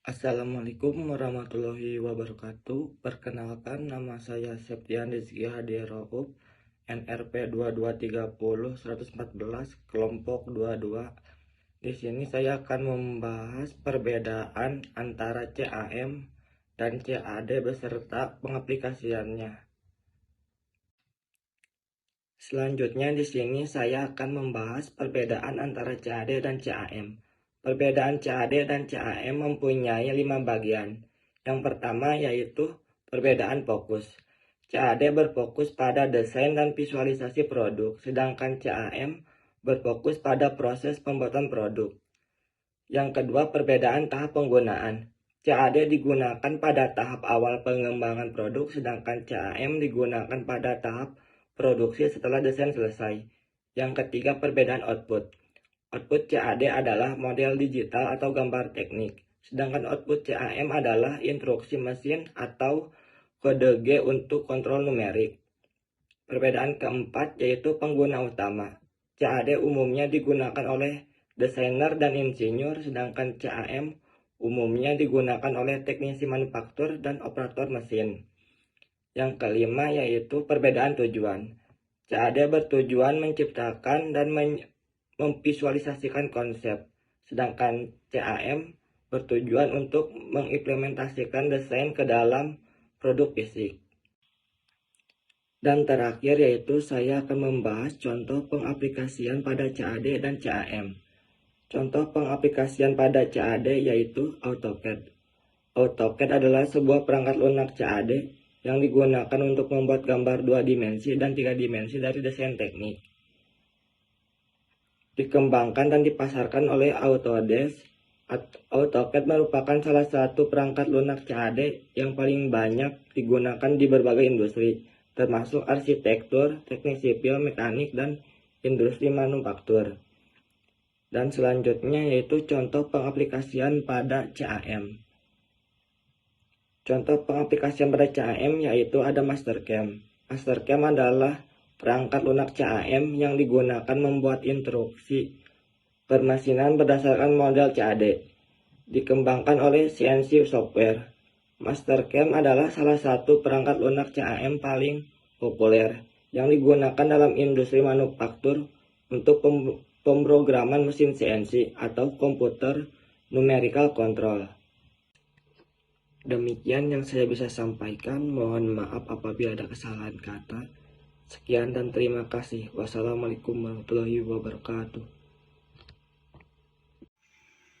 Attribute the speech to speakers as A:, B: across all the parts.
A: Assalamualaikum warahmatullahi wabarakatuh. Perkenalkan, nama saya Septian Rizky Hadi Rauf, NRP 2230-114, kelompok 22. Di sini saya akan membahas perbedaan antara CAM dan CAD beserta pengaplikasiannya. Selanjutnya di sini saya akan membahas perbedaan antara CAD dan CAM. Perbedaan CAD dan CAM mempunyai 5 bagian. Yang pertama yaitu perbedaan fokus. CAD berfokus pada desain dan visualisasi produk, sedangkan CAM berfokus pada proses pembuatan produk. Yang kedua, perbedaan tahap penggunaan. CAD digunakan pada tahap awal pengembangan produk, sedangkan CAM digunakan pada tahap produksi setelah desain selesai. Yang ketiga, perbedaan output. Output CAD adalah model digital atau gambar teknik, sedangkan output CAM adalah instruksi mesin atau kode G untuk kontrol numerik. Perbedaan keempat yaitu pengguna utama. CAD umumnya digunakan oleh desainer dan insinyur, sedangkan CAM umumnya digunakan oleh teknisi manufaktur dan operator mesin. Yang kelima yaitu perbedaan tujuan. CAD bertujuan menciptakan dan memvisualisasikan konsep, sedangkan CAM bertujuan untuk mengimplementasikan desain ke dalam produk fisik. Dan terakhir yaitu saya akan membahas contoh pengaplikasian pada CAD dan CAM. Contoh pengaplikasian pada CAD yaitu AutoCAD. AutoCAD adalah sebuah perangkat lunak CAD yang digunakan untuk membuat gambar 2 dimensi dan 3 dimensi dari desain teknik. Dikembangkan dan dipasarkan oleh Autodesk. AutoCAD merupakan salah satu perangkat lunak CAD yang paling banyak digunakan di berbagai industri, termasuk arsitektur, teknik sipil, mekanik, dan industri manufaktur. Dan selanjutnya yaitu contoh pengaplikasian pada CAM. Contoh pengaplikasian pada CAM yaitu ada Mastercam. Mastercam adalah perangkat lunak CAM yang digunakan membuat instruksi permesinan berdasarkan model CAD. Dikembangkan oleh CNC Software. Mastercam adalah salah satu perangkat lunak CAM paling populer yang digunakan dalam industri manufaktur untuk pemrograman mesin CNC atau komputer numerical control. Demikian yang saya bisa sampaikan. Mohon maaf apabila ada kesalahan kata. Sekian dan terima kasih. Wassalamualaikum warahmatullahi wabarakatuh.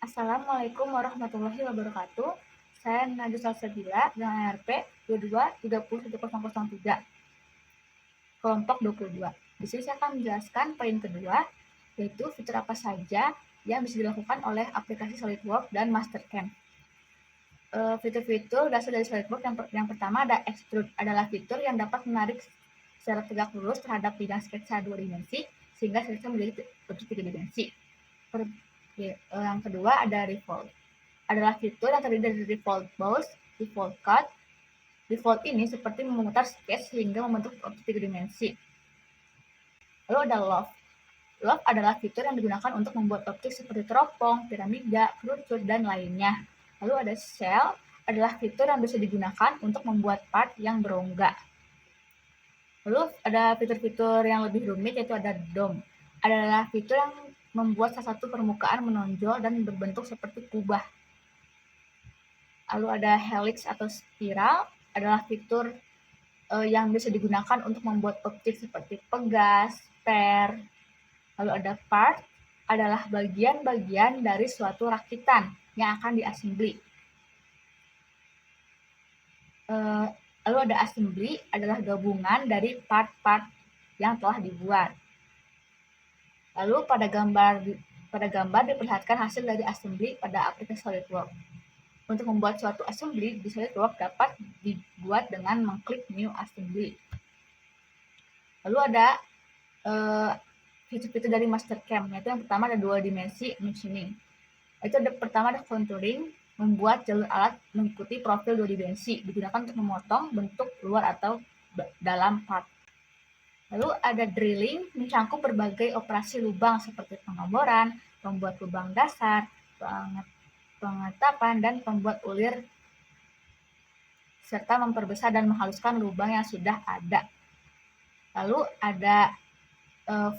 B: Assalamualaikum warahmatullahi wabarakatuh. Saya Najwa Salsabila dengan NRP 22301003, kelompok 22. Di sini saya akan menjelaskan poin kedua, yaitu fitur apa saja yang bisa dilakukan oleh aplikasi SolidWorks dan Mastercam. Fitur-fitur dasar dari SolidWorks yang pertama ada Extrude, adalah fitur yang dapat menarik secara tegak lurus terhadap bidang sketsa 2 dimensi sehingga sketsa menjadi bentuk 3 dimensi. Yang kedua ada Revolve, adalah fitur yang terdiri dari Revolve Boss, Revolve Cut. Revolve ini seperti memutar sketch sehingga membentuk objek 3 dimensi. Lalu ada Loft. Loft adalah fitur yang digunakan untuk membuat objek seperti teropong, piramida, kerucut, dan lainnya. Lalu ada Shell, adalah fitur yang bisa digunakan untuk membuat part yang berongga. Lalu ada fitur-fitur yang lebih rumit, yaitu ada Dome, adalah fitur yang membuat salah satu permukaan menonjol dan berbentuk seperti kubah. Lalu ada helix atau spiral, adalah fitur yang bisa digunakan untuk membuat objek seperti pegas, per. Lalu ada part, adalah bagian-bagian dari suatu rakitan yang akan diassembly. Lalu ada assembly, adalah gabungan dari part-part yang telah dibuat. Lalu pada gambar diperlihatkan hasil dari assembly pada aplikasi SolidWorks. Untuk membuat suatu assembly di SolidWorks dapat dibuat dengan mengklik New Assembly. Lalu ada fitur-fitur dari Mastercam, yaitu yang pertama ada 2 dimensi machining. Itu pertama ada contouring, membuat jalur alat mengikuti profil 2 dimensi, digunakan untuk memotong bentuk luar atau dalam part. Lalu ada drilling, mencangkup berbagai operasi lubang seperti pengeboran, membuat lubang dasar, pengetapan, dan pembuat ulir, serta memperbesar dan menghaluskan lubang yang sudah ada. Lalu ada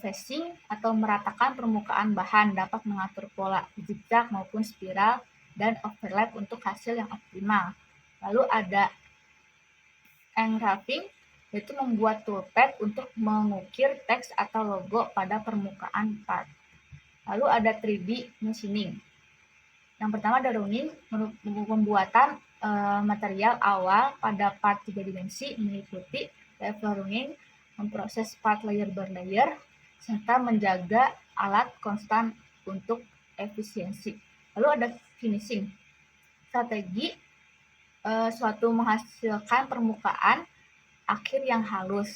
B: facing atau meratakan permukaan bahan, dapat mengatur pola zigzag maupun spiral dan overlap untuk hasil yang optimal. Lalu ada engraving, yaitu membuat toolpad untuk mengukir teks atau logo pada permukaan part. Lalu ada 3D machining. Yang pertama ada running, pembuatan material awal pada part 3 dimensi, meliputi level running, memproses part layer per layer, serta menjaga alat konstan untuk efisiensi. Lalu ada finishing, strategi suatu menghasilkan permukaan akhir yang halus.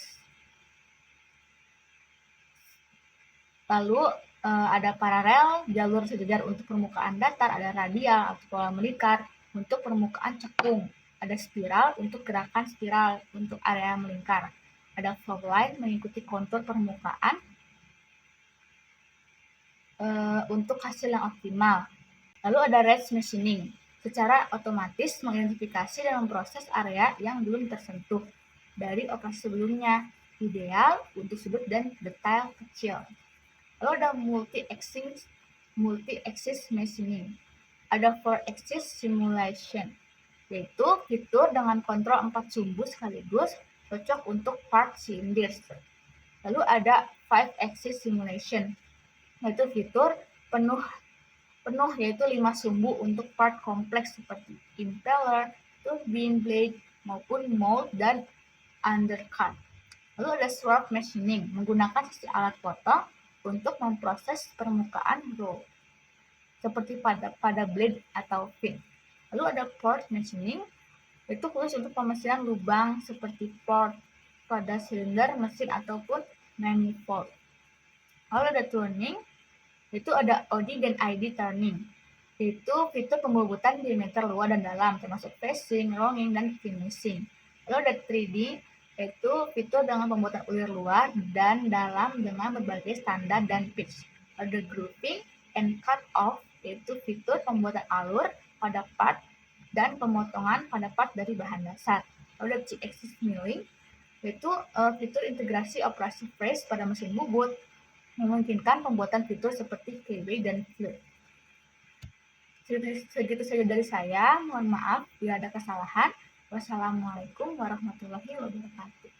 B: Lalu ada paralel, jalur sejajar untuk permukaan datar, ada radial atau pola melingkar untuk permukaan cekung, ada spiral untuk gerakan spiral untuk area melingkar, ada flow line mengikuti kontur permukaan untuk hasil yang optimal. Lalu ada res machining, secara otomatis mengidentifikasi dan memproses area yang belum tersentuh dari operasi sebelumnya, ideal untuk sudut dan detail kecil. Lalu ada multi-axis machining, ada 4-axis simulation, yaitu fitur dengan kontrol 4 sumbu sekaligus, cocok untuk part cylinders. Lalu ada 5-axis simulation, yaitu fitur penuh yaitu 5 sumbu untuk part kompleks seperti impeller, turbine blade, maupun mold dan undercut. Lalu ada swarf machining, menggunakan sisi alat potong untuk memproses permukaan roll, seperti pada blade atau fin. Lalu ada port machining, itu khusus untuk pemesiran lubang seperti port pada silinder, mesin, ataupun manifold. Lalu ada turning, itu ada OD dan ID turning, yaitu fitur pembobotan diameter luar dan dalam, termasuk facing, rounding, dan finishing. Lalu ada 3D, yaitu fitur dengan pembuatan ulir luar dan dalam dengan berbagai standar dan pitch. Ada grouping and cut off, yaitu fitur pembuatan alur pada part dan pemotongan pada part dari bahan dasar. Lalu ada 3-axis milling, yaitu fitur integrasi operasi press pada mesin bubut, memungkinkan pembuatan fitur seperti keyway dan flip. Segitu saja dari saya, mohon maaf bila ada kesalahan. Wassalamualaikum warahmatullahi wabarakatuh.